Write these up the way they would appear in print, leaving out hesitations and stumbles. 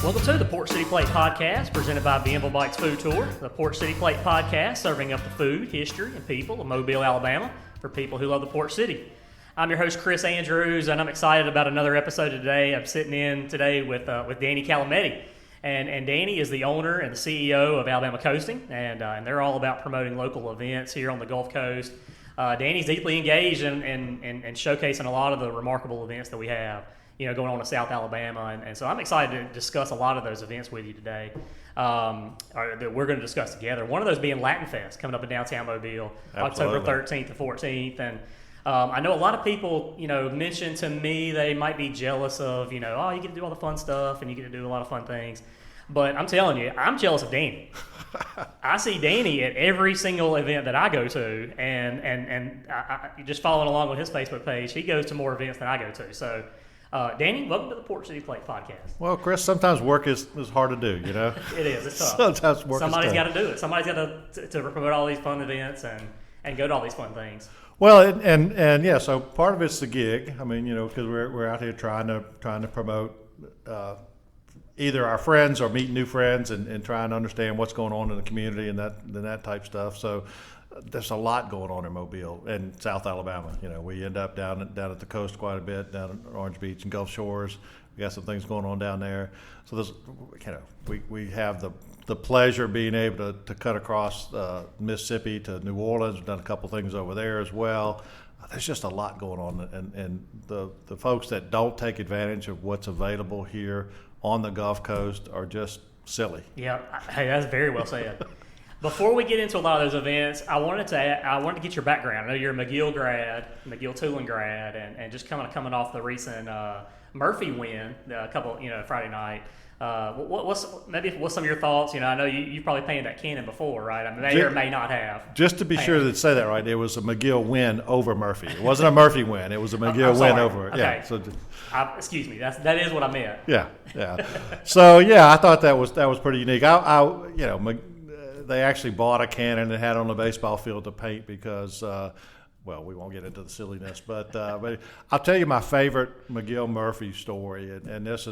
Welcome to the Port City Plate Podcast, presented by Bienville Bites Food Tour. The Port City Plate Podcast, serving up the food, history, and people of Mobile, Alabama, for people who love the Port City. I'm your host, Chris Andrews, and I'm excited about another episode today. I'm sitting in today with Danny Calametti. And Danny is the owner and the CEO of Alabama Coasting, and they're all about promoting local events here on the Gulf Coast. Danny's deeply engaged in showcasing a lot of the remarkable events that we have, going on in South Alabama. And so I'm excited to discuss a lot of those events with you today that we're going to discuss together. One of those being Latin Fest coming up in downtown Mobile, Absolutely. October 13th to 14th. And I know a lot of people, mentioned to me they might be jealous of, you get to do all the fun stuff and you get to do a lot of fun things. But I'm telling you, I'm jealous of Danny. I see Danny at every single event that I go to, and I just following along with his Facebook page, he goes to more events than I go to. So, Danny, welcome to the Port City Plate Podcast. Well, Chris, sometimes work is hard to do, It is. It's tough. Sometimes work Somebody's is tough. got to do it. Somebody's got to promote all these fun events and go to all these fun things. Well, and yeah, so part of it's the gig. I mean, because we're out here trying to promote either our friends or meet new friends and trying to understand what's going on in the community and that type stuff. So there's a lot going on in Mobile and South Alabama. We end up down at the coast quite a bit, down at Orange Beach and Gulf Shores. We got some things going on down there. So there's, we have the pleasure of being able to cut across Mississippi to New Orleans. We've done a couple things over there as well. There's just a lot going on, and the folks that don't take advantage of what's available here on the Gulf Coast are just silly. Yeah, hey, that's very well said. Before we get into a lot of those events, I wanted to get your background. I know you're a McGill Tulane grad, and just coming off the recent Murphy win, a couple, Friday night. What's some of your thoughts? I know you've probably painted that cannon before, right? I mean, may or may not have. Just to be sure to say that right, it was a McGill win over Murphy. It wasn't a Murphy win. It was a McGill win over. Okay. Yeah. So excuse me. That is what I meant. Yeah. So yeah, I thought that was pretty unique. They actually bought a cannon and had it on the baseball field to paint because. Well, we won't get into the silliness, but I'll tell you my favorite McGill Murphy story, and this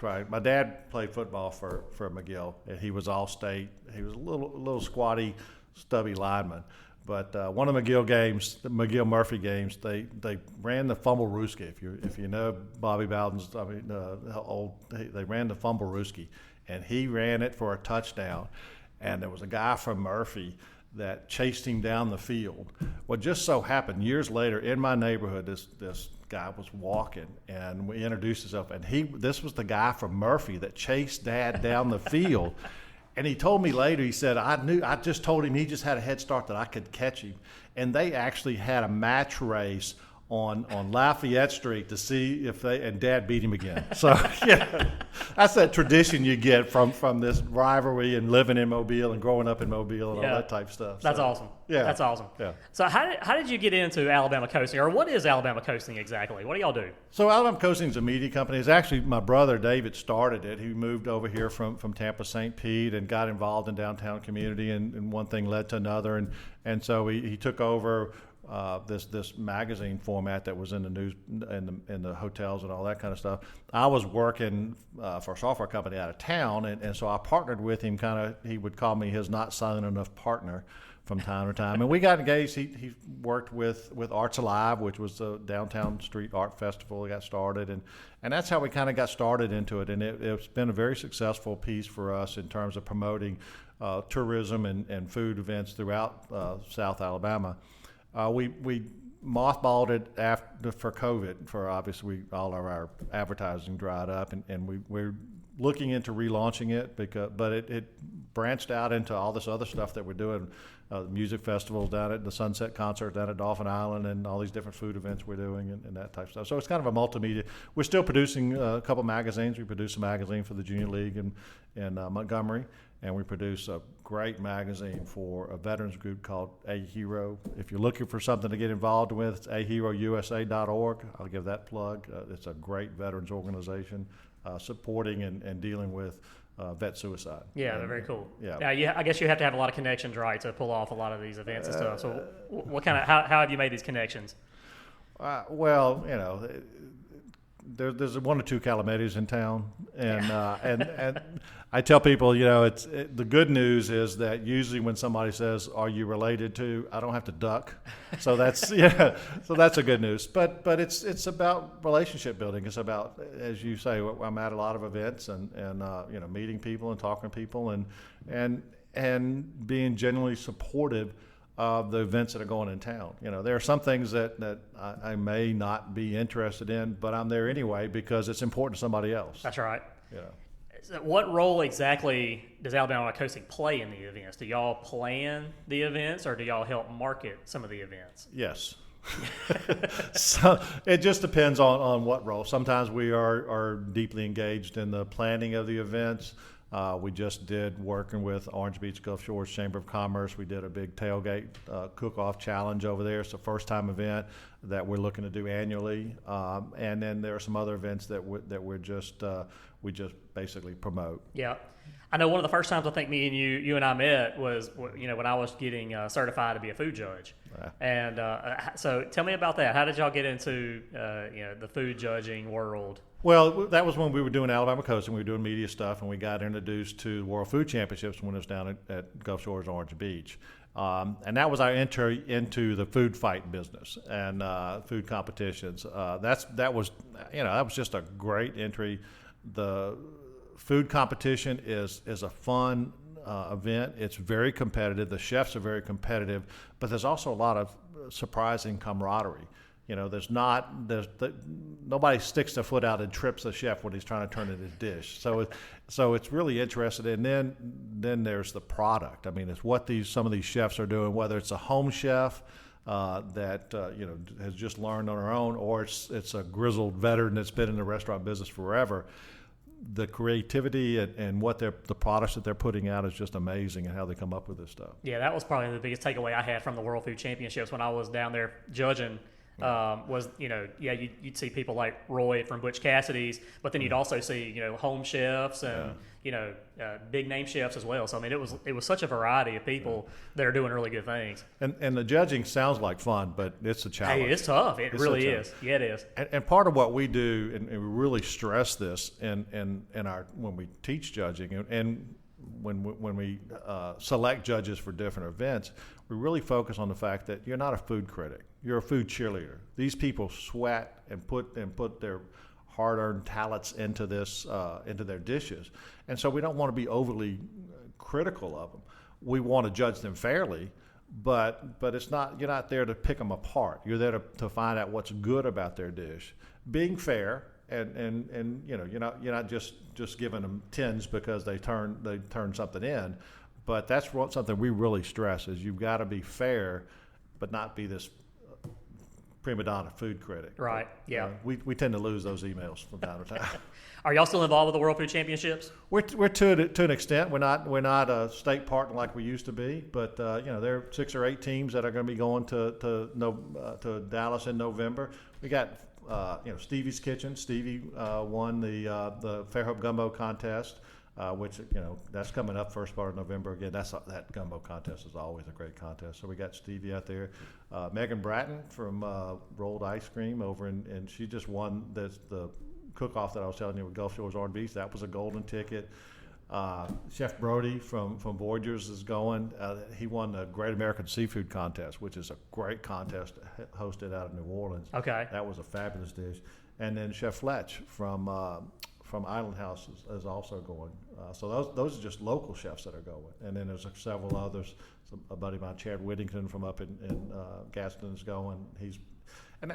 right. My dad played football for McGill, and he was all state. He was a little squatty, stubby lineman, but one of the McGill Murphy games, they ran the Fumblerooski. If you know Bobby Bowden's, they ran the Fumblerooski, and he ran it for a touchdown, and there was a guy from Murphy that chased him down the field. Well, just so happened years later in my neighborhood, this guy was walking, and we introduced himself, and this was the guy from Murphy that chased Dad down the field. And he told me later, he said, I just told him he just had a head start that I could catch him. And they actually had a match race on Lafayette Street to see and Dad beat him again. So yeah, that's that tradition you get from this rivalry and living in Mobile and growing up in Mobile and all that type stuff. That's awesome. Yeah, that's awesome. Yeah. So how did you get into Alabama Coasting, or what is Alabama Coasting exactly? What do y'all do? So Alabama Coasting is a media company. It's actually my brother David started it. He moved over here from Tampa, St. Pete, and got involved in downtown community, and one thing led to another, and so he took over. This magazine format that was in the news in the hotels and all that kind of stuff. I was working for a software company out of town, and so I partnered with him. He would call me his not silent enough partner from time to time, and we got engaged. He worked with Arts Alive, which was the downtown street art festival that got started, and that's how we kind of got started into it. And it's been a very successful piece for us in terms of promoting tourism and food events throughout South Alabama. We mothballed it for COVID. For obviously, all of our advertising dried up, and we're looking into relaunching it but it branched out into all this other stuff that we're doing, music festivals down at the Sunset Concert down at Dolphin Island, and all these different food events we're doing and that type of stuff. So it's kind of a multimedia. We're still producing a couple magazines. We produce a magazine for the Junior League in Montgomery. And we produce a great magazine for a veterans group called A Hero. If you're looking for something to get involved with, it's aherousa.org. I'll give that plug. It's a great veterans organization supporting and dealing with vet suicide. Yeah, they're very cool. Yeah. I guess you have to have a lot of connections, right, to pull off a lot of these events and stuff. So what kind of how have you made these connections? Well, there's one or two Calamettis in town, and I tell people, the good news is that usually when somebody says, "Are you related to?" I don't have to duck, so that's so that's a good news. But it's about relationship building. It's about, as you say, I'm at a lot of events and meeting people and talking to people and being genuinely supportive of the events that are going in town. There are some things that I may not be interested in, but I'm there anyway because it's important to somebody else. That's right. Yeah. So what role exactly does Alabama Like Hosting play in the events? Do y'all plan the events, or do y'all help market some of the events? Yes. So it just depends on what role. Sometimes we are deeply engaged in the planning of the events. We just did, working with Orange Beach Gulf Shores Chamber of Commerce, we did a big tailgate cook-off challenge over there. It's a first-time event that we're looking to do annually, and then there are some other events that we just basically promote. Yeah, I know one of the first times I think you and I met was when I was getting certified to be a food judge, and so tell me about that. How did y'all get into the food judging world? Well, that was when we were doing Alabama Coasting. We were doing media stuff, and we got introduced to the World Food Championships when it was down at Gulf Shores Orange Beach. And that was our entry into the food fight business and food competitions. That was just a great entry. The food competition is a fun event. It's very competitive. The chefs are very competitive, but there's also a lot of surprising camaraderie. Nobody sticks their foot out and trips the chef when he's trying to turn in his dish. So it's really interesting. And then there's the product. I mean, it's what some of these chefs are doing, whether it's a home chef that has just learned on her own, or it's a grizzled veteran that's been in the restaurant business forever. The creativity and the products that they're putting out is just amazing, and how they come up with this stuff. Yeah, that was probably the biggest takeaway I had from the World Food Championships when I was down there judging. You'd see people like Roy from Butch Cassidy's, but then you'd also see home chefs and big name chefs as well. So I mean, it was such a variety of people that are doing really good things. And the judging sounds like fun, but it's a challenge. Hey, it's tough. It really is. Yeah, it is. And part of what we do, and we really stress this in when we teach judging and when we select judges for different events, we really focus on the fact that you're not a food critic. You're a food cheerleader. These people sweat and put their hard-earned talents into their dishes, and so we don't want to be overly critical of them. We want to judge them fairly, but it's not. You're not there to pick them apart. You're there to find out what's good about their dish, being fair, and you're not just giving them 10s because they turn something in. But that's something we really stress, is you've got to be fair, but not be this prima donna food critic. Right. Yeah. We tend to lose those emails from time to time. Are y'all still involved with the World Food Championships? We're to an extent. We're not a state partner like we used to be, but there are 6 or 8 teams that are going to be going to Dallas in November. We got Stevie's Kitchen. Stevie won the Fairhope Gumbo contest. Which that's coming up first part of November again. That gumbo contest is always a great contest. So we got Stevie out there. Megan Bratton from Rolled Ice Cream over and she just won the cook-off that I was telling you with Gulf Shores Orange Beach. That was a golden ticket. Chef Brody from Voyagers is going. He won the Great American Seafood Contest, which is a great contest hosted out of New Orleans. Okay, that was a fabulous dish. And then Chef Fletch from Island House is also going. So those are just local chefs that are going. And then there's several others. A buddy of mine, Chad Whittington from up in Gaston, is going.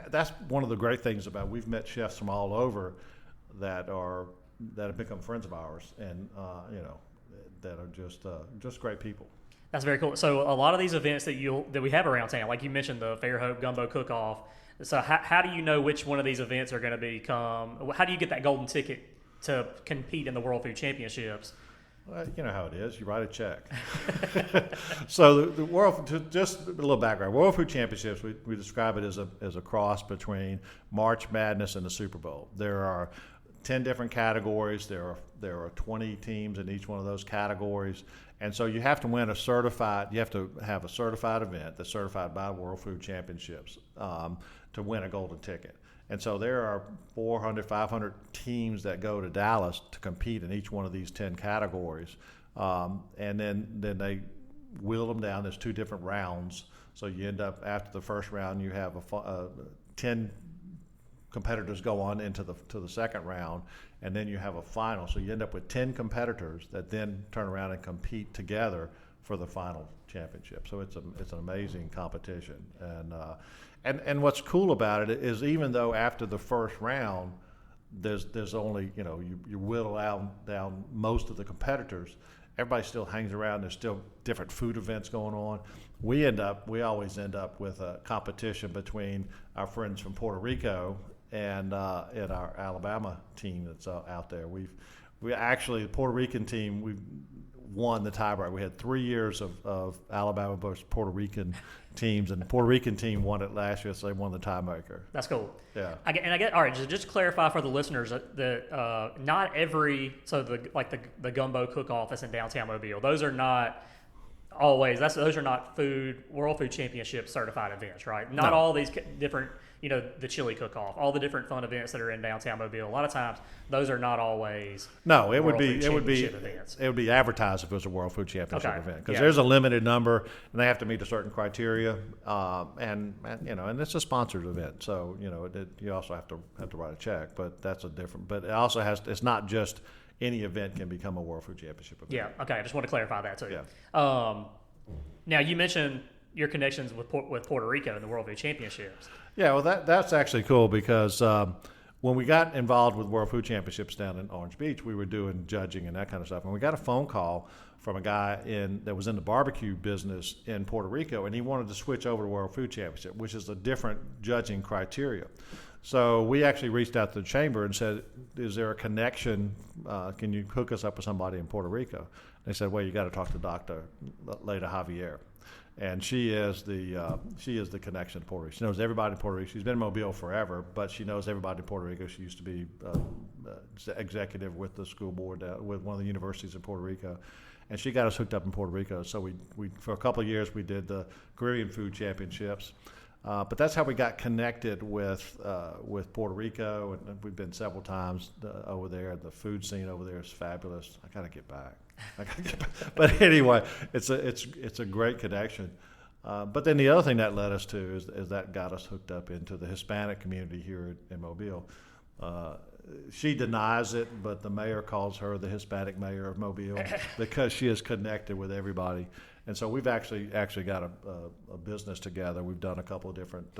That's one of the great things about, we've met chefs from all over that have become friends of ours, and that are just great people. That's very cool. So a lot of these events that we have around town, like you mentioned, the Fairhope Gumbo Cook-Off. So how do you know which one of these events are going to become? How do you get that golden ticket to compete in the World Food Championships? Well, you know how it is. You write a check. So the World, just a little background. World Food Championships, we describe it as a cross between March Madness and the Super Bowl. There are 10 different categories. There are 20 teams in each one of those categories. And so you have to have a certified event that's certified by World Food Championships to win a golden ticket. And so there are 400, 500 teams that go to Dallas to compete in each one of these 10 categories. And then they wheel them down. There's 2 different rounds. So you end up, after the first round, you have 10 competitors go on into the second round, and then you have a final. So you end up with 10 competitors that then turn around and compete together for the final championship. So it's an amazing competition. And what's cool about it is, even though after the first round there's only, you whittle down most of the competitors, everybody still hangs around. There's still different food events going on. We always end up with a competition between our friends from Puerto Rico and our Alabama team that's out there. We actually, the Puerto Rican team, we won the tiebreaker. We had 3 years of Alabama versus Puerto Rican teams, and the Puerto Rican team won it last year, so they won the tiebreaker. That's cool. Yeah. All right, just to clarify for the listeners, not every, so the gumbo cook-off that's in downtown Mobile, those are not always, those are not World Food Championship certified events, right? Not all these different, the chili cook-off, all the different fun events that are in downtown Mobile. A lot of times, those are not always. No, it would be events. It would be advertised if it was a World Food Championship event, because Yeah. there's a limited number and they have to meet a certain criteria, and it's a sponsored event, so you also have to write a check, but that's a different. But it also it's not just any event can become a World Food Championship event. Yeah. Okay. I just want to clarify that too. Yeah. Now you mentioned your connections with Puerto Rico in the World Food Championships. Yeah, well, that's actually cool, because when we got involved with World Food Championships down in Orange Beach, we were doing judging and that kind of stuff. And we got a phone call from a guy that was in the barbecue business in Puerto Rico, and he wanted to switch over to World Food Championship, which is a different judging criteria. So we actually reached out to the chamber and said, is there a connection? Can you hook us up with somebody in Puerto Rico? They said, well, you got to talk to Dr. Leda Javier. And she is the connection to Puerto Rico. She knows everybody in Puerto Rico. She's been in Mobile forever, but she knows everybody in Puerto Rico. She used to be executive with the school board with one of the universities in Puerto Rico, and she got us hooked up in Puerto Rico. So we for a couple of years we did the Caribbean Food Championships, but that's how we got connected with Puerto Rico, and we've been several times over there. The food scene over there is fabulous. I gotta get back. But anyway, it's a great connection. But then the other thing that led us to is that got us hooked up into the Hispanic community here in Mobile. She denies it, but the mayor calls her the Hispanic mayor of Mobile because she is connected with everybody. And so we've actually got a business together. We've done a couple of different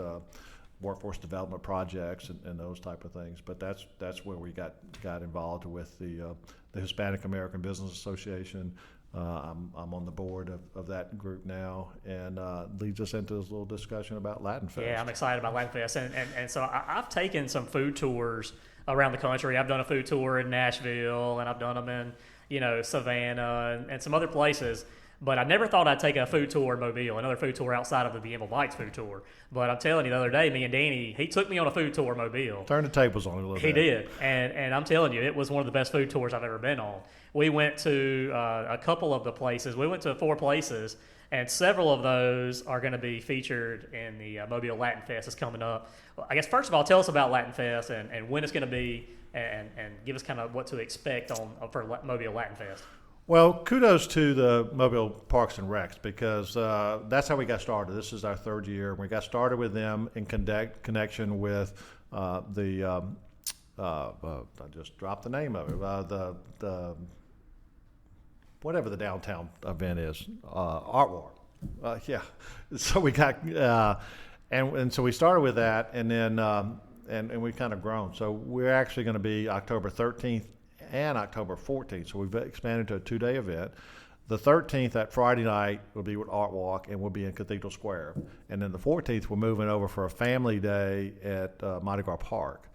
workforce development projects and those type of things. But that's where we got involved with the Hispanic American Business Association. I'm on the board of that group now, and leads us into this little discussion about Latin Fest. Yeah, I'm excited about Latin Fest, and so I've taken some food tours around the country. I've done a food tour in Nashville, and I've done them in Savannah and some other places. But I never thought I'd take a food tour in Mobile, another food tour outside of the Bienville Bites food tour. But I'm telling you, the other day, me and Danny, he took me on a food tour in Mobile. Turn the tables on it a little bit. He did, and I'm telling you, it was one of the best food tours I've ever been on. We went to a couple of the places. We went to 4 places, and several of those are going to be featured in the Mobile Latin Fest that's coming up. Well, I guess, first of all, tell us about Latin Fest and when it's going to be, and give us kind of what to expect for Mobile Latin Fest. Well, kudos to the Mobile Parks and Recs, because that's how we got started. This is our 3rd year. We got started with them in connection with I just dropped the name of it, the whatever the downtown event is, Art Walk. Yeah. So we got and so we started with that, and then and we've kind of grown. So we're actually going to be October 13th and October 14th. So we've expanded to a 2-day event. The 13th, that Friday night, will be with Art Walk, and we'll be in Cathedral Square. And then the 14th, we're moving over for a family day at Mardi Gras Park.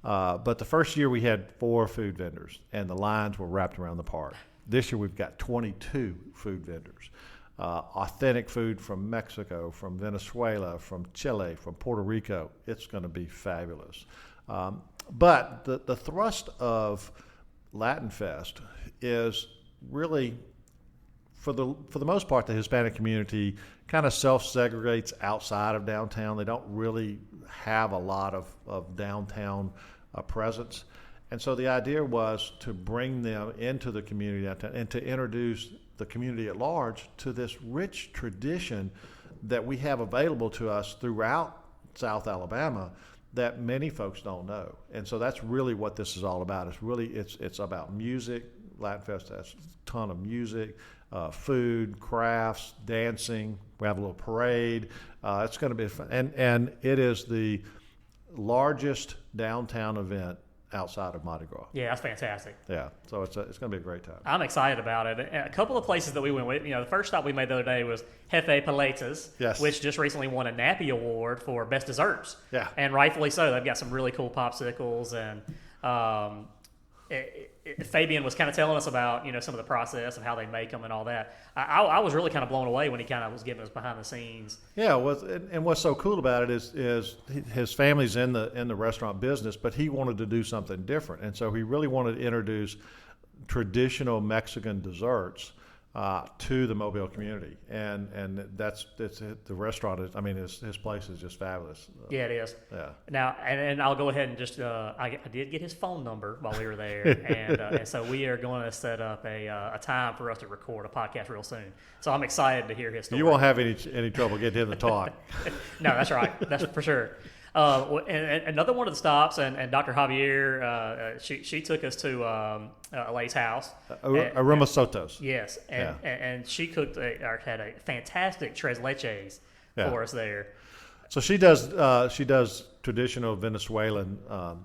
But the first year we had 4 food vendors, and the lines were wrapped around the park. This year we've got 22 food vendors. Authentic food from Mexico, from Venezuela, from Chile, from Puerto Rico. It's going to be fabulous. But the thrust of Latin Fest is really, for the most part, the Hispanic community kind of self-segregates outside of downtown. They don't really have a lot of downtown presence. And so the idea was to bring them into the community downtown and to introduce the community at large to this rich tradition that we have available to us throughout South Alabama that many folks don't know. And so that's really what this is all about. It's about music. Latin Fest has a ton of music, food, crafts, dancing. We have a little parade. It's going to be fun. And it is the largest downtown event outside of Mardi Gras. Yeah, that's fantastic. Yeah, so it's going to be a great time. I'm excited about it. And a couple of places that we went with, the first stop we made the other day was Palates, yes, which just recently won a Nappy Award for best desserts. Yeah, and rightfully so. They've got some really cool popsicles, and Fabian was kind of telling us about some of the process of how they make them and all that. I was really kind of blown away when he kind of was giving us behind the scenes. Yeah, and what's so cool about it is his family's in the restaurant business, but he wanted to do something different, and so he really wanted to introduce traditional Mexican desserts to the Mobile community, and it's the restaurant is, his place is just fabulous. Yeah, it is. Yeah. Now, and I'll go ahead and just I did get his phone number while we were there, and so we are going to set up a time for us to record a podcast real soon. So I'm excited to hear his story. You won't have any trouble getting him to talk. No, that's right. That's for sure. And another one of the stops, and Dr. Javier, she took us to Lay's house. Aruma Soto's. Yes, and she cooked had a fantastic tres leches for us there. So she does traditional Venezuelan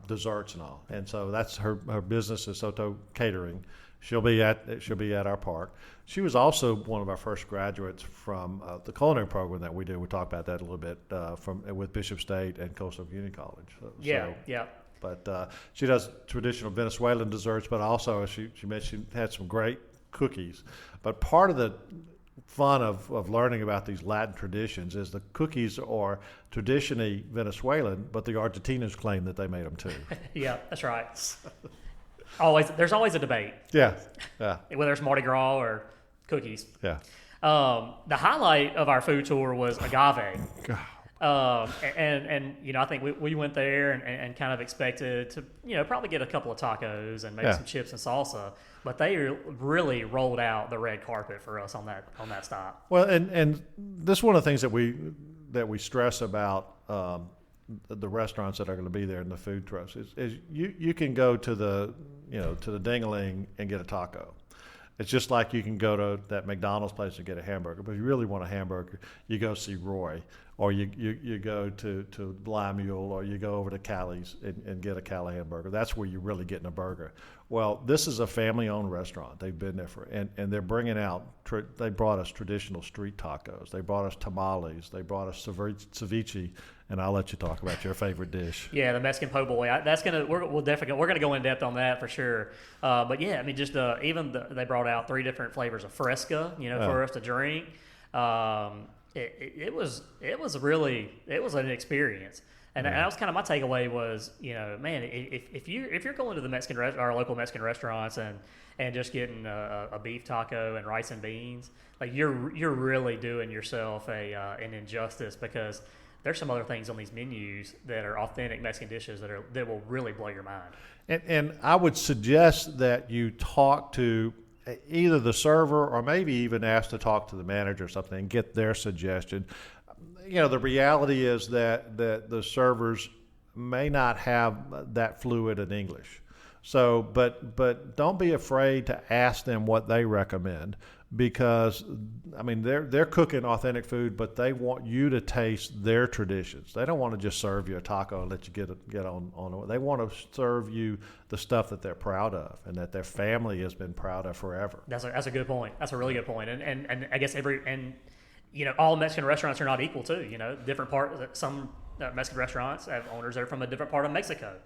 desserts and all, and so that's her business is Soto Catering. She'll be at our park. She was also one of our first graduates from the culinary program that we do. We'll talk about that a little bit with Bishop State and Coastal Community College. Yeah. But she does traditional Venezuelan desserts, but also she mentioned had some great cookies. But part of the fun of learning about these Latin traditions is the cookies are traditionally Venezuelan, but the Argentinians claim that they made them too. Yeah, that's right. There's always a debate. Yeah. Whether it's Mardi Gras or cookies. Yeah. The highlight of our food tour was agave. God. And I think we went there and kind of expected to probably get a couple of tacos and maybe some chips and salsa, but they really rolled out the red carpet for us on that stop. Well, and this is one of the things that we stress about the restaurants that are going to be there in the food trucks is you can go to the Ding-a-ling and get a taco. It's just like you can go to that McDonald's place and get a hamburger. But if you really want a hamburger, you go see Roy, or you go to Blind Mule, or you go over to Cali's and get a Cali hamburger. That's where you're really getting a burger. Well, this is a family-owned restaurant. They've been there and they're bringing out. They brought us traditional street tacos. They brought us tamales. They brought us ceviche. And I'll let you talk about your favorite dish. Yeah, the Mexican po' boy. We're gonna go in depth on that for sure. But yeah, they brought out 3 different flavors of Fresca, for us to drink. It was an experience. And that was kind of my takeaway was, man, if you're going to the our local Mexican restaurants and just getting a beef taco and rice and beans, like you're really doing yourself an injustice, because there's some other things on these menus that are authentic Mexican dishes that will really blow your mind. And I would suggest that you talk to either the server or maybe even ask to talk to the manager or something and get their suggestion. The reality is that the servers may not have that fluid in English. So, but don't be afraid to ask them what they recommend, because they're cooking authentic food, but they want you to taste their traditions. They don't want to just serve you a taco and let you get on. They want to serve you the stuff that they're proud of and that their family has been proud of forever. That's a good point. That's a really good point. And I guess all Mexican restaurants are not equal too. Different some Mexican restaurants have owners that are from a different part of Mexico.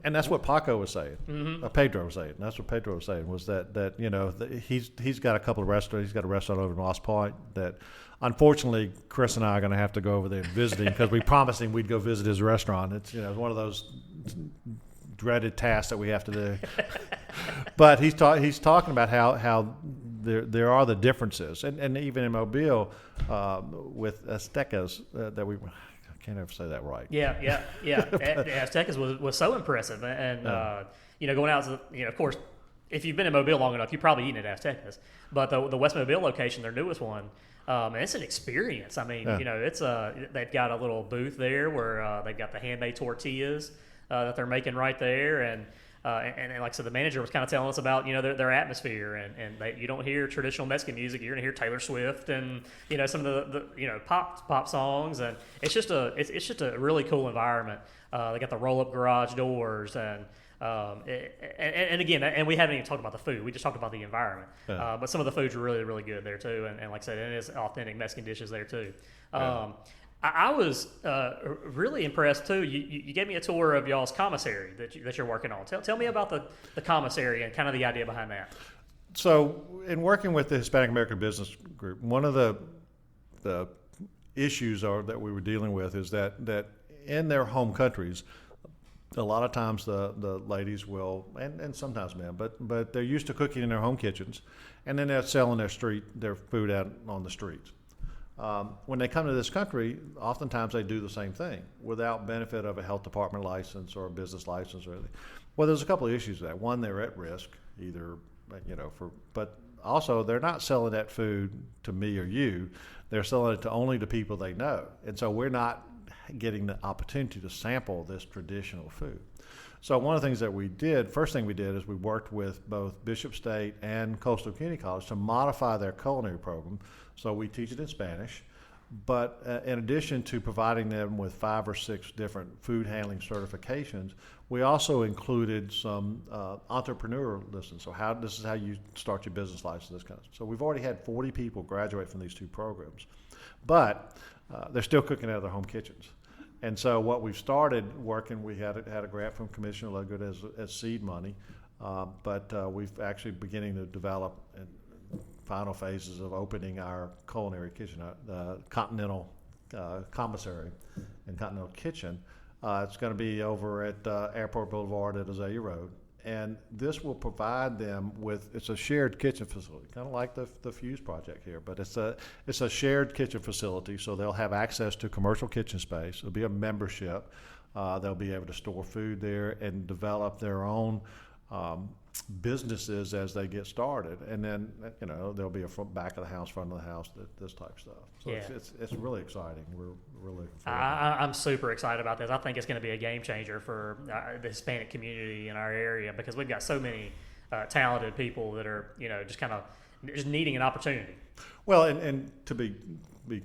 And that's what Paco was saying. Mm-hmm. Pedro was saying. That's what Pedro was saying, was that he's got a couple of restaurants. He's got a restaurant over in Lost Point that, unfortunately, Chris and I are going to have to go over there and visit him, because we promised him we'd go visit his restaurant. It's one of those dreaded tasks that we have to do. But he's talking about how there are the differences, and even in Mobile with Aztecas that we. can't ever say that right. Yeah. The Aztecas was so impressive, and going out to of course, if you've been in Mobile long enough, you've probably eaten at Aztecas. But the West Mobile location, their newest one, and it's an experience. I mean, it's they've got a little booth there where they've got the handmade tortillas that they're making right there, and like I said, the manager was kind of telling us about their atmosphere, and you don't hear traditional Mexican music. You're gonna hear Taylor Swift and some of the pop songs, and it's just a really cool environment. They got the roll up garage doors, and again, and we haven't even talked about the food. We just talked about the environment. But some of the food's really, really good there too, and like I said, it is authentic Mexican dishes there too. I was really impressed too. You gave me a tour of y'all's commissary that you're working on. Tell me about the commissary and kind of the idea behind that. So, in working with the Hispanic American Business Group, one of the issues that we were dealing with is that in their home countries, a lot of times the ladies will, and sometimes men, but they're used to cooking in their home kitchens, and then they're selling their food out on the streets. When they come to this country, oftentimes they do the same thing without benefit of a health department license or a business license or anything. Well, there's a couple of issues with that. One, they're at risk, but also they're not selling that food to me or you. They're selling it to only the people they know. And so we're not getting the opportunity to sample this traditional food. So one of the things that first thing we did is we worked with both Bishop State and Coastal Community College to modify their culinary program. So we teach it in Spanish, but in addition to providing them with 5 or 6 different food handling certifications, we also included some entrepreneur lessons. So this is how you start your business license, this kind of stuff. So we've already had 40 people graduate from these 2 programs, but they're still cooking out of their home kitchens. And so what we've started working, we had a grant from Commissioner Ludgood as seed money, but we've actually beginning to develop final phases of opening our culinary kitchen, the Continental Commissary and Continental Kitchen. It's going to be over at Airport Boulevard at Azalea Road. And this will provide them it's a shared kitchen facility, kind of like the Fuse project here, but it's a shared kitchen facility, so they'll have access to commercial kitchen space. It'll be a membership. They'll be able to store food there and develop their own businesses as they get started, and then there'll be a back of the house, front of the house, this type of stuff. So it's really exciting. We're really looking forward to it. I'm super excited about this. I think it's going to be a game changer for the Hispanic community in our area, because we've got so many talented people that are just kind of just needing an opportunity. Well, and to be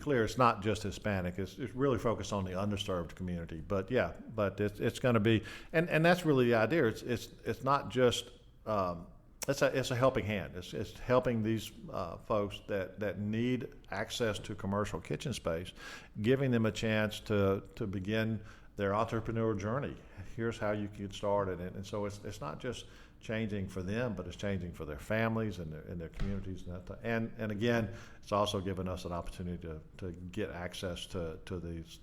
clear, it's not just Hispanic. It's really focused on the underserved community. But it's going to be, and that's really the idea. It's not just it's a helping hand. It's helping these folks that need access to commercial kitchen space, giving them a chance to begin their entrepreneur journey. Here's how you get started, and so it's not just changing for them, but it's changing for their families and their communities and again, it's also given us an opportunity to get access to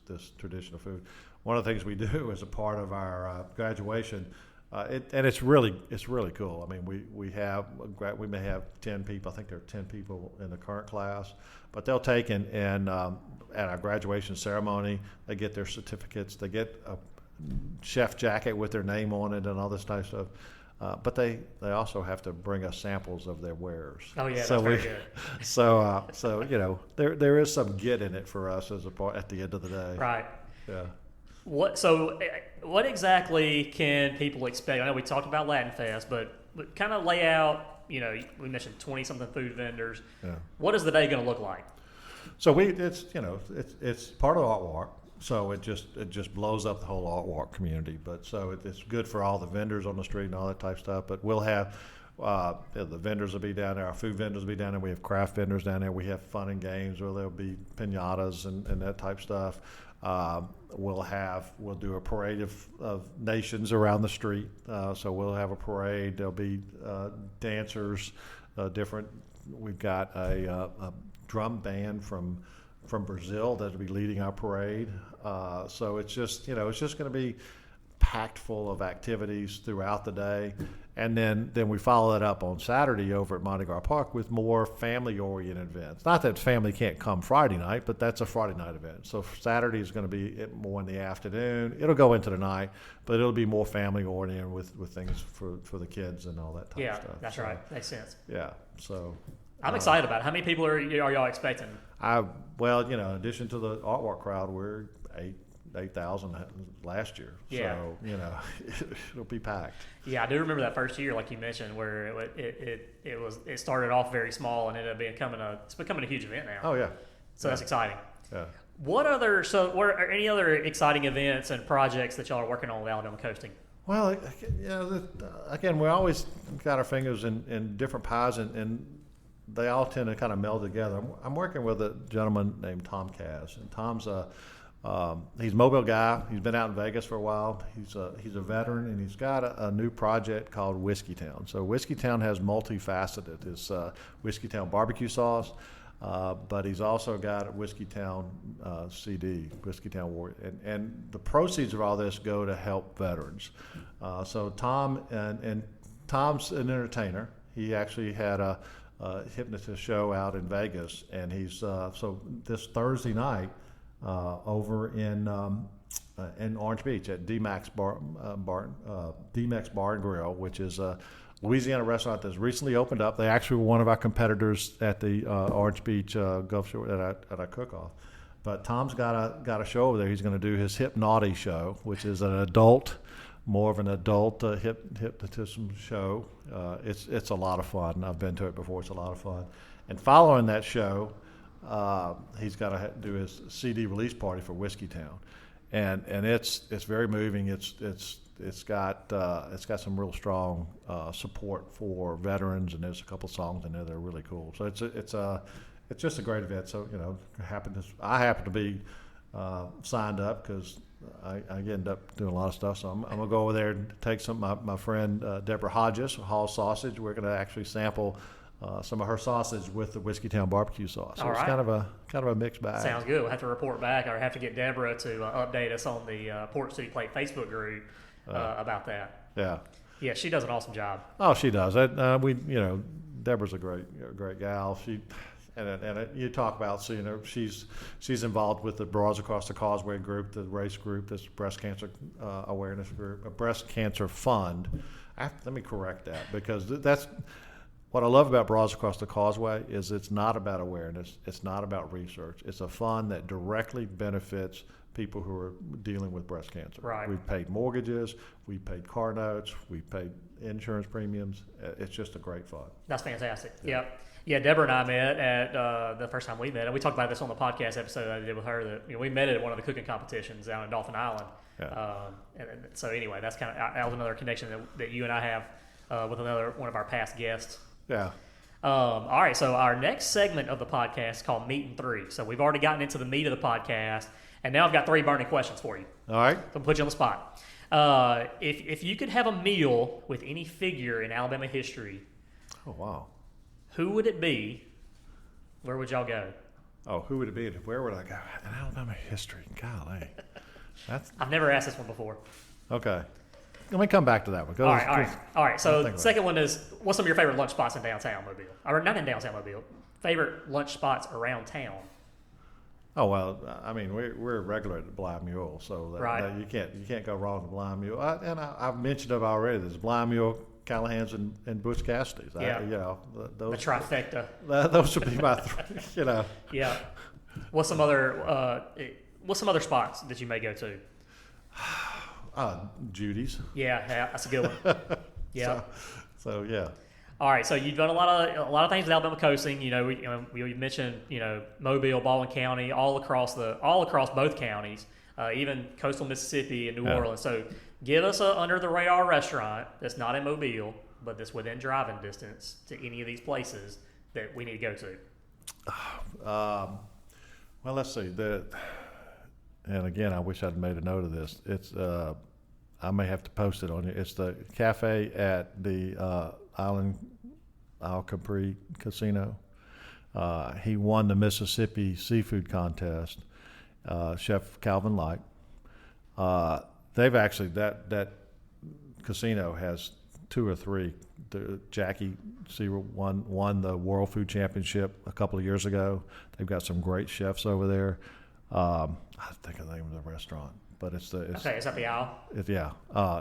this traditional food. One of the things we do as a part of our graduation. And it's really cool. I mean, we may have 10 people. I think there are 10 people in the current class, but they'll take and at our graduation ceremony, they get their certificates. They get a chef jacket with their name on it and all this type of stuff. But they also have to bring us samples of their wares. Oh yeah, that's very good. So there is some get in it for us as a part at the end of the day. Right. Yeah. What exactly can people expect? I know we talked about Latin Fest, but kind of lay out, we mentioned 20-something food vendors. Yeah. What is the day going to look like? So it's part of Art Walk, so it just blows up the whole Art Walk community. But so it's good for all the vendors on the street and all that type of stuff. But we'll have the vendors will be down there. Our food vendors will be down there. We have craft vendors down there. We have fun and games where there'll be piñatas and that type of stuff. We'll do a parade of nations around the street. So we'll have a parade. There'll be dancers, different. We've got a drum band from Brazil that'll be leading our parade. So it's just going to be packed full of activities throughout the day. And then we follow that up on Saturday over at Mardi Gras Park with more family-oriented events. Not that family can't come Friday night, but that's a Friday night event. So Saturday is going to be more in the afternoon. It'll go into the night, but it'll be more family-oriented with things for the kids and all that type of stuff. Yeah, that's right. Makes sense. Yeah, so... I'm excited about it. How many people are y'all expecting? Well, in addition to the artwork crowd, we're 8,000 last year. Yeah. So, it'll be packed. Yeah, I do remember that first year, like you mentioned, where it started off very small and ended up it's becoming a huge event now. Oh yeah. So that's exciting. Yeah. What are any other exciting events and projects that y'all are working on with Alabama Coasting? Well, again, we always got our fingers in different pies, and they all tend to kind of meld together. I'm working with a gentleman named Tom Kaz, and Tom's he's a Mobile guy. He's been out in Vegas for a while. He's a veteran, and he's got a new project called Whiskey Town. So Whiskey Town has multifaceted. It's Whiskey Town barbecue sauce, but he's also got a Whiskey Town CD, Whiskey Town War, and the proceeds of all this go to help veterans. So Tom and Tom's an entertainer. He actually had a hypnotist show out in Vegas, and he's so this Thursday night over in Orange Beach at D-Max Bar and Grill, which is a Louisiana restaurant that's recently opened up. They actually were one of our competitors at the Orange Beach Gulf Shore that I cook off. But Tom's got a show over there. He's going to do his Hypnaughty show, which is more of an adult hypnotism show. It's a lot of fun. I've been to it before. It's a lot of fun. And following that show, he's got to do his CD release party for Whiskey Town, and it's very moving. It's got some real strong support for veterans, and there's a couple songs in there that are really cool. So it's just a great event. So I happen to be signed up because I end up doing a lot of stuff. So I'm gonna go over there and take my friend Deborah Hodges, Hall Sausage. We're gonna actually sample some of her sausage with the Whiskey Town barbecue sauce. So it's kind of a mixed bag. Sounds good. We'll have to report back, or have to get Deborah to update us on the Port City Plate Facebook group about that. Yeah. Yeah, she does an awesome job. Oh, she does. Deborah's a great gal. And you talk about, so she's involved with the Bras Across the Causeway group, the race group, this breast cancer awareness group, a breast cancer fund. Let me correct that, because that's what I love about Bras Across the Causeway is it's not about awareness, it's not about research. It's a fund that directly benefits people who are dealing with breast cancer. Right. We've paid mortgages, we've paid car notes, we've paid insurance premiums. It's just a great fund. That's fantastic. Yep. Yeah, Deborah and I met at the first time we met, and we talked about this on the podcast episode that I did with her. That we met at one of the cooking competitions down in Dolphin Island. Yeah. And so anyway, that was another connection that you and I have with one of our past guests. Yeah. All right, so our next segment of the podcast is called Meat and Three. So we've already gotten into the meat of the podcast, and now I've got 3 burning questions for you. All right. So I'll put you on the spot. If you could have a meal with any figure in Alabama history, oh wow, who would it be? Where would y'all go? Oh, who would it be? Where would I go? In Alabama history. Golly. I've never asked this one before. Okay. Let me come back to that one. All right. So the second one is, what's some of your favorite lunch spots in downtown Mobile? Or not in downtown Mobile. Favorite lunch spots around town? Oh, well, I mean, we're regular at the Blind Mule, so that you can't go wrong with the Blind Mule. I've mentioned it already. There's Blind Mule, Callahan's, and Butch Cassidy's. Yeah. Those, the trifecta. Those would be my three, Yeah. What's some other spots that you may go to? Judy's. Yeah, that's a good one. Yeah. So yeah. All right, so you've done a lot of things with Alabama Coasting. We mentioned Mobile, Baldwin County, all across both counties, even coastal Mississippi and New Orleans. So give us a under the radar restaurant that's not in Mobile, but that's within driving distance to any of these places that we need to go to. Well, let's see. And again, I wish I'd made a note of this. It's I may have to post it on you. It's the cafe at the Isle Capri Casino. He won the Mississippi Seafood Contest, Chef Calvin Light. they've actually that casino has 2 or 3. Jackie Seaver won the World Food Championship a couple of years ago. They've got some great chefs over there. I think of the name of the restaurant, but it's okay. Is that the Owl?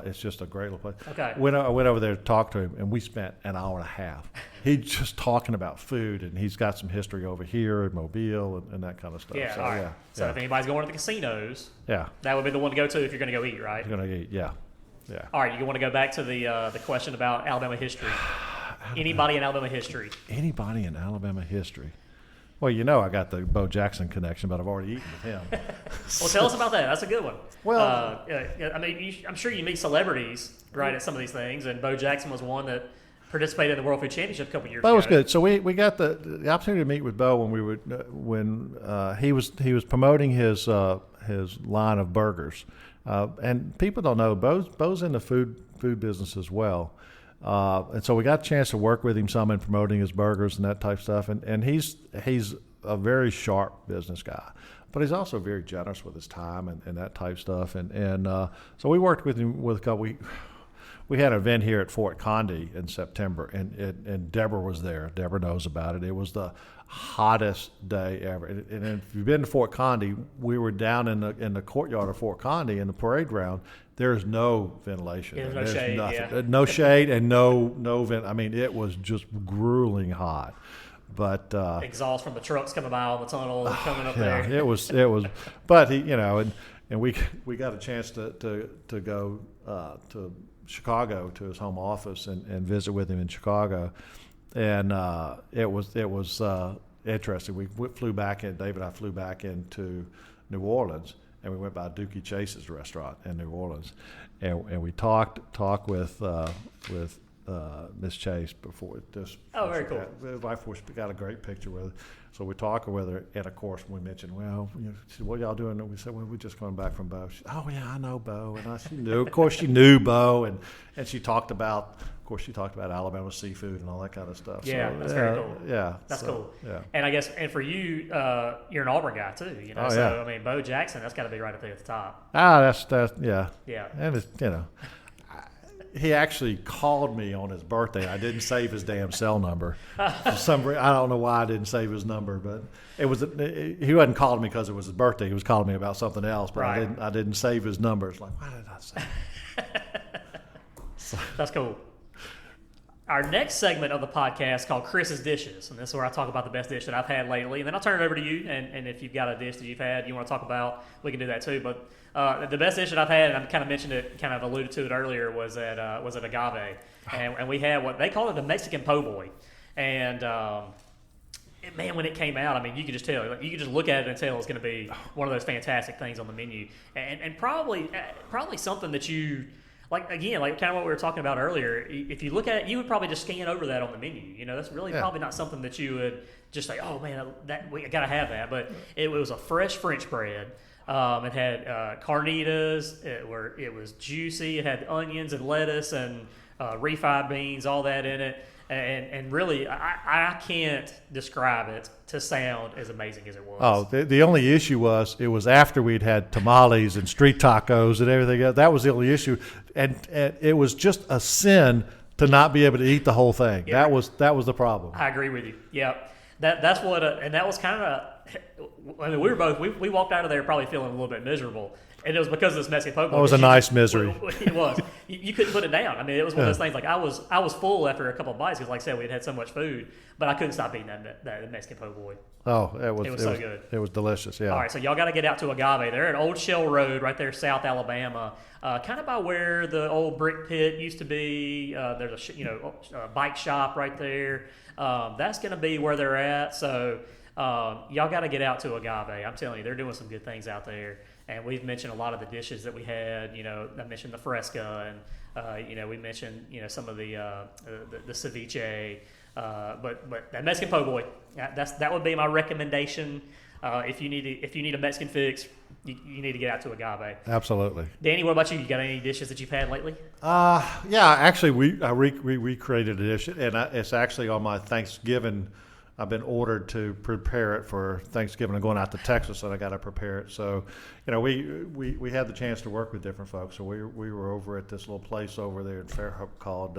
It's just a great little place. Okay. I went over there to talk to him, and we spent an hour and a half. He's just talking about food, and he's got some history over here in Mobile and that kind of stuff. Yeah. So, all right. So if anybody's going to the casinos, that would be the one to go to if you're going to go eat, right? You're going to eat, yeah. All right. You want to go back to the question about Alabama history? Anybody in Alabama history? Anybody in Alabama history? Well, I got the Bo Jackson connection, but I've already eaten with him. Well, tell us about that. That's a good one. Well, I mean, I'm sure you meet celebrities, right, at some of these things, and Bo Jackson was one that participated in the World Food Championship a couple years ago. Bo was good. So we got the opportunity to meet with Bo when he was promoting his line of burgers, and people don't know Bo's in the food business as well. And so we got a chance to work with him some in promoting his burgers and that type of stuff. And he's a very sharp business guy, but he's also very generous with his time and that type of stuff. And so we worked with him with a couple. We had an event here at Fort Conde in September, and Deborah was there. Deborah knows about it. It was the hottest day ever. And if you've been to Fort Conde, we were down in the courtyard of Fort Conde in the parade ground. There's no ventilation. Yeah, there's no shade. Nothing. Yeah. No shade and no vent. I mean, it was just grueling hot. But exhaust from the trucks coming by on the tunnel coming up there. It was. But he, and we got a chance to go to Chicago to his home office and visit with him in Chicago, and it was interesting. We flew back in. Dave and I flew back into New Orleans, and we went by Dookie Chase's restaurant in New Orleans, and we talked with Miss Chase before this. Oh, very cool. Right before she got a great picture with her. So we talked with her, and of course we mentioned, well, she said, what y'all doing? And we said, well, we're just coming back from Bo. She said, oh yeah, I know Bo, and she knew. Of course, she knew Bo, and she talked about. Of course, she talked about Alabama seafood and all that kind of stuff. Yeah, so, that's very cool. Yeah, that's cool. Yeah, and I guess, and for you, you're an Auburn guy too. Oh, so yeah. I mean, Bo Jackson, that's got to be right up there at the top. That's yeah. Yeah, and it's he actually called me on his birthday. I didn't save his damn cell number. For some reason, I don't know why I didn't save his number, but he wasn't calling me because it was his birthday. He was calling me about something else, but right. I didn't save his number. It's like, why did I save it? That's cool. Our next segment of the podcast is called Chris's Dishes, and this is where I talk about the best dish that I've had lately, and then I'll turn it over to you, and if you've got a dish that you've had you want to talk about, we can do that too. But the best dish that I've had, and I kind of mentioned it, kind of alluded to it earlier, was at Agave, and we had what they call it the Mexican po' boy, and man, when it came out, I mean, you could just tell, you could just look at it and tell it's going to be one of those fantastic things on the menu, and probably something that you. Like kind of what we were talking about earlier, if you look at it, you would probably just scan over that on the menu. That's really probably not something that you would just say, oh, man, we got to have that. But it was a fresh French bread. It had carnitas. It was juicy. It had onions and lettuce and refried beans, all that in it. And really, I can't describe it to sound as amazing as it was. Oh, the only issue was it was after we'd had tamales and street tacos and everything else. That was the only issue. And it was just a sin to not be able to eat the whole thing. Yeah. That was the problem. I agree with you. Yeah, that's what, and that was kind of. I mean, we walked out of there probably feeling a little bit miserable, and it was because of this Mexican po' boy. It was a nice misery. It was. You couldn't put it down. I mean, it was one of those things. Like I was full after a couple of bites because, like I said, we had so much food, but I couldn't stop eating that Mexican po' boy. Oh, it was so good. It was delicious. Yeah. All right, so y'all got to get out to Agave. They're at Old Shell Road, right there, South Alabama, kind of by where the old brick pit used to be. There's a bike shop right there. That's going to be where they're at. So y'all got to get out to Agave. I'm telling you, they're doing some good things out there. And we've mentioned a lot of the dishes that we had. I mentioned the fresca, and we mentioned some of the ceviche. But that Mexican po' boy, that would be my recommendation. If you need a Mexican fix, you need to get out to Agave. Absolutely. Danny, what about you? You got any dishes that you've had lately? Yeah, actually, I recreated a dish, and it's actually on my Thanksgiving I've been ordered to prepare it for Thanksgiving. I'm going out to Texas, and I got to prepare it. So, we had the chance to work with different folks. So we were over at this little place over there in Fairhope called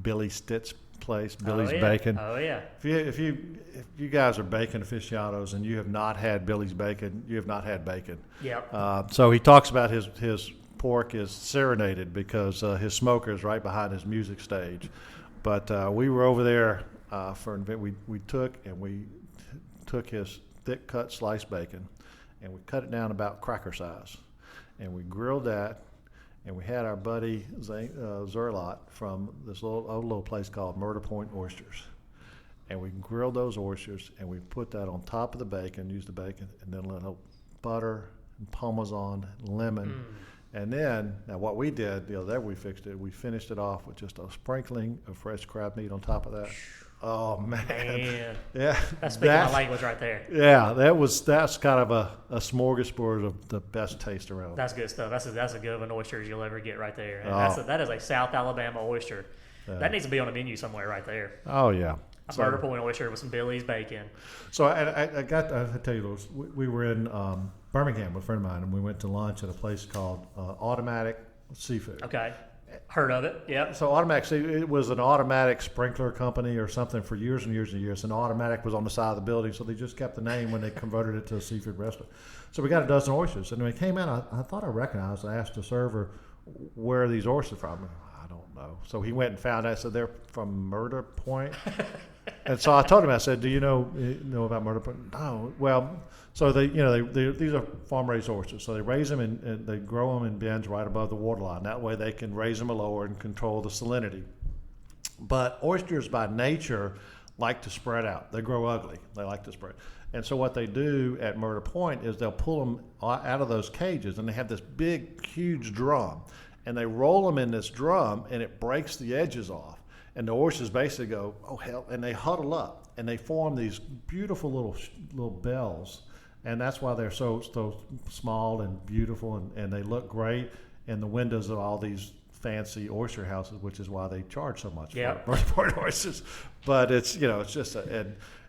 Billy Stitt's place, Billy's Bacon. Oh yeah. If you guys are bacon aficionados and you have not had Billy's Bacon, you have not had bacon. Yep. So he talks about his pork is serenaded because his smoker is right behind his music stage. But we were over there for an event. We took his thick cut sliced bacon and we cut it down about cracker size, and we grilled that. And we had our buddy Zerlot from this little place called Murder Point Oysters. And we grilled those oysters, and we put that on top of the bacon, used the bacon, and then a little butter, and Parmesan, lemon. And then, now what we did the other day, we fixed it. We finished it off with just a sprinkling of fresh crab meat on top of that. Oh man! Yeah, that's speaking my language right there. Yeah, that's kind of a smorgasbord of the best taste around. That's good stuff. That's a good of an oyster as you'll ever get right there. And that is a South Alabama oyster. Yeah. That needs to be on a menu somewhere right there. Oh yeah, a Murder Point oyster with some Billy's bacon. So I tell you, Louis, we were in Birmingham with a friend of mine, and we went to lunch at a place called Automatic Seafood. Okay. Heard of it, yeah. So Automatic, it was an automatic sprinkler company or something for years and years and years. And Automatic was on the side of the building, so they just kept the name when they converted it to a seafood restaurant. So we got a dozen oysters. And when it came out, I thought I recognized. I asked the server, where are these oysters from? I don't know. So he went and found out. I said, they're from Murder Point. And so I told him, I said, do you know about Murder Point? No. Well, so these are farm-raised oysters. So they raise them and they grow them in bins right above the waterline. That way they can raise them lower and control the salinity. But oysters by nature like to spread out. They grow ugly. They like to spread. And so what they do at Murder Point is they'll pull them out of those cages, and they have this big, huge drum. And they roll them in this drum, and it breaks the edges off. And the oysters basically go, oh hell, and they huddle up, and they form these beautiful little bells. And that's why they're so small and beautiful, and they look great in the windows of all these fancy oyster houses, which is why they charge so much for Murder Point oysters. But it's just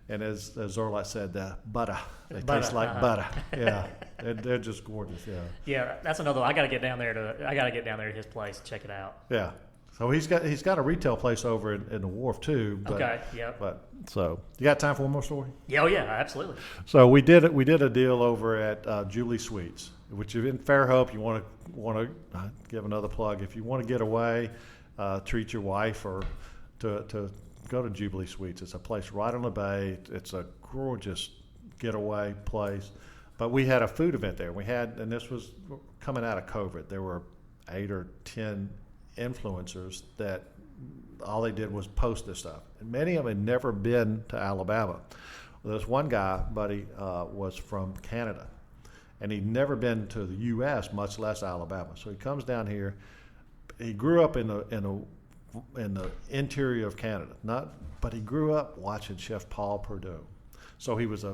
and as Zorlat said, butter. They taste like butter. Yeah, they're just gorgeous. Yeah. Yeah, that's another one. I got to get down there to his place and check it out. Yeah. So he's got a retail place over in the Wharf too. But, okay. Yeah. But so you got time for one more story? Yeah. Oh yeah. Absolutely. So we did a deal over at Julie Sweets, which is in Fairhope. You want to give another plug if you want to get away, treat your wife or to go to Jubilee Sweets. It's a place right on the bay. It's a gorgeous getaway place. But we had a food event there. And this was coming out of COVID. There were 8 or 10 influencers that all they did was post this stuff. And many of them had never been to Alabama. Well, this one guy, buddy, was from Canada. And he'd never been to the U.S., much less Alabama. So he comes down here. He grew up in the interior of Canada, but he grew up watching Chef Paul Perdue. So he was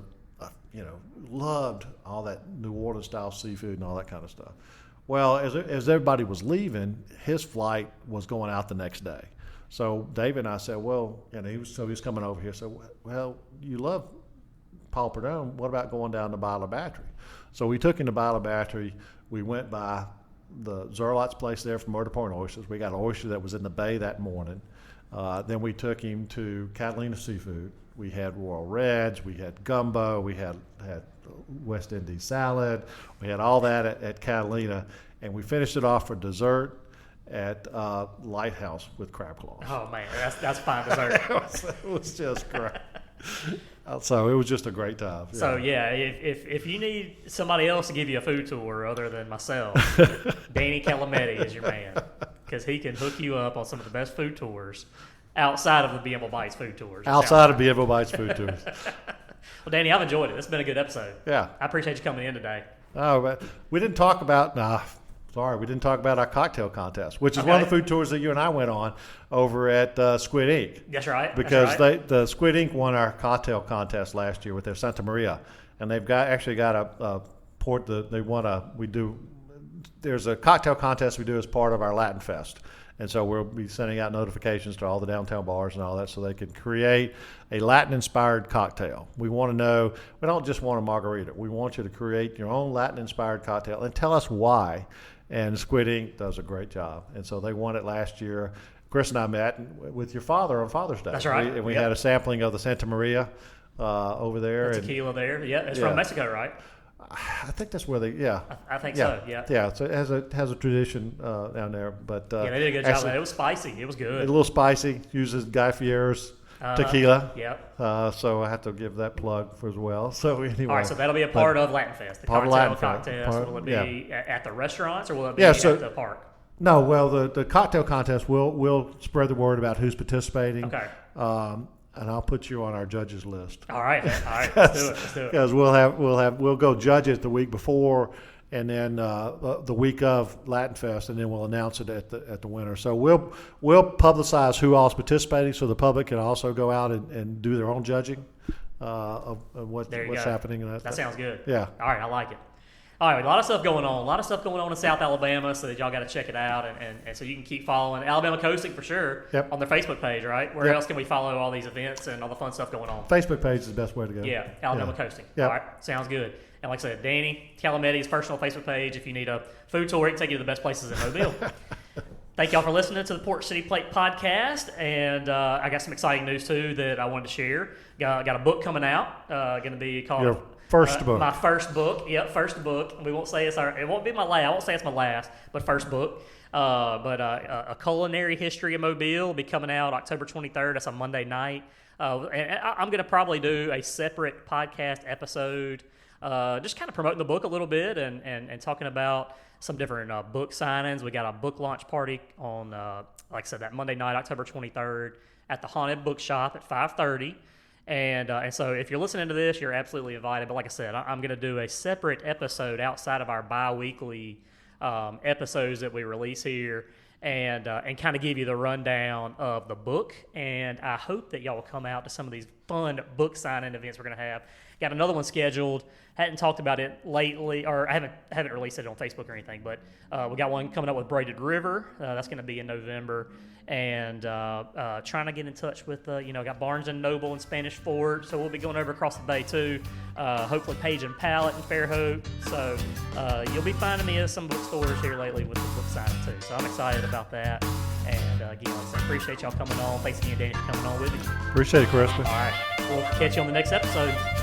loved all that New Orleans style seafood and all that kind of stuff. Well, as everybody was leaving, his flight was going out the next day. So David and I said, well, he was coming over here. So, well, you love Paul Perdue. What about going down to Byler Battery? So we took him to Byler Battery. We went by the Zerlot's place there from Murder Point Oysters. We got an oyster that was in the bay that morning. Then we took him to Catalina Seafood. We had Royal Reds, we had gumbo, we had West Indies salad, we had all that at Catalina, and we finished it off for dessert at Lighthouse with crab claws. Oh man, that's fine dessert. It was just great. So it was just a great time. Yeah. So yeah, if you need somebody else to give you a food tour other than myself, Danny Calametti is your man, because he can hook you up on some of the best food tours outside of the Bienville Bites food tours. Outside of Bienville Bites food tours. Well, Danny, I've enjoyed it. It's been a good episode. Yeah. I appreciate you coming in today. Oh, but we didn't talk about we didn't talk about our cocktail contest, which is one of the food tours that you and I went on over at Squid Ink. That's right. Because the Squid Ink won our cocktail contest last year with their Santa Maria, and they've got a port that they want we do there's a cocktail contest we do as part of our Latin Fest. And so we'll be sending out notifications to all the downtown bars and all that so they can create a Latin-inspired cocktail. We want to know, we don't just want a margarita. We want you to create your own Latin-inspired cocktail and tell us why. And Squid Ink does a great job. And so they won it last year. Chris and I met with your father on Father's Day. That's right. And we had a sampling of the Santa Maria over there. The tequila there. Yeah, it's from Mexico, right? I think that's where they, I think so, yeah. Yeah, so it has a tradition down there. But yeah, they did a good job. It was spicy. It was good. A little spicy. Uses Guy Fieri's tequila. Yep. So I have to give that plug for as well. So anyway. All right, so that'll be a part of Latin Fest. The cocktail contest. Will it be at the restaurants or will it be at the park? No, well, the cocktail contest, we'll spread the word about who's participating. Okay. And I'll put you on our judges list. All right. Let's do it. Because we'll go judge it the week before, and then the week of Latin Fest, and then we'll announce it at the winner. So we'll publicize who all's participating, so the public can also go out and do their own judging of what's happening. That sounds good. Yeah. All right, I like it. All right, a lot of stuff going on. A lot of stuff going on in South Alabama, so that y'all got to check it out, and so you can keep following Alabama Coasting for sure on their Facebook page, right? Where else can we follow all these events and all the fun stuff going on? Facebook page is the best way to go. Yeah, Alabama Coasting. Yep. All right, sounds good. And like I said, Danny Calametti's personal Facebook page. If you need a food tour, it can take you to the best places in Mobile. Thank y'all for listening to the Port City Plate podcast, and I got some exciting news too that I wanted to share. Got a book coming out, going to be called. First book. My first book. Yep, first book. We won't say it won't be my last. I won't say it's my last, but first book. But a culinary history of Mobile will be coming out October 23rd. That's a Monday night. And I'm going to probably do a separate podcast episode, just kind of promoting the book a little bit and talking about some different book signings. We got a book launch party on, like I said, that Monday night, October 23rd, at the Haunted Bookshop at 5:30. And so if you're listening to this, you're absolutely invited. But like I said, I'm going to do a separate episode outside of our bi-weekly episodes that we release here and kind of give you the rundown of the book. And I hope that y'all will come out to some of these fun book signing events we're going to have. Got another one scheduled. Hadn't talked about it lately, or I haven't released it on Facebook or anything, but we got one coming up with Braided River. That's going to be in November. And trying to get in touch with, got Barnes & Noble and Spanish Fort, so we'll be going over across the bay too. Hopefully Page and Palate and Fairhope. So you'll be finding me at some bookstores here lately with the book signing too. So I'm excited about that. And again, I appreciate y'all coming on. Thanks again, Danny, for coming on with me. Appreciate it, Chris. All right. We'll catch you on the next episode.